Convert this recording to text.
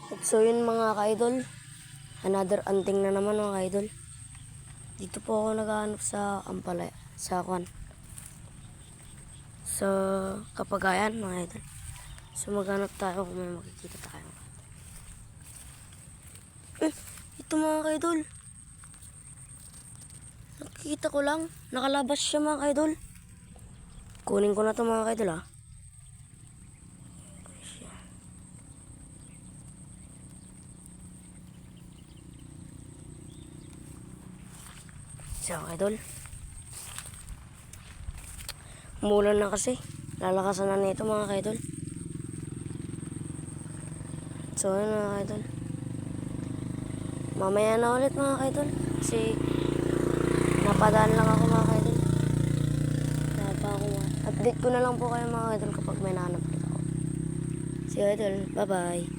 So yun mga ka-idol, another anting na naman mga ka-idol. Dito po ako naghahanap sa Ampalaya, sa Kapagayan mga idol. So maghanap tayo kung may makikita tayo. Ito mga ka-idol, nakikita ko lang, nakalabas siya mga ka-idol. Kunin ko na ito mga ka-idol ha. So idol, umulan na kasi, lalakasan na nito mga ka-idol. So yun mga ka-idol, mamaya na ulit mga ka-idol, kasi napadaan lang ako mga ka-idol. Update ko na lang po kayo mga ka-idol kapag may nahanap ulit ako. See you idol, bye bye.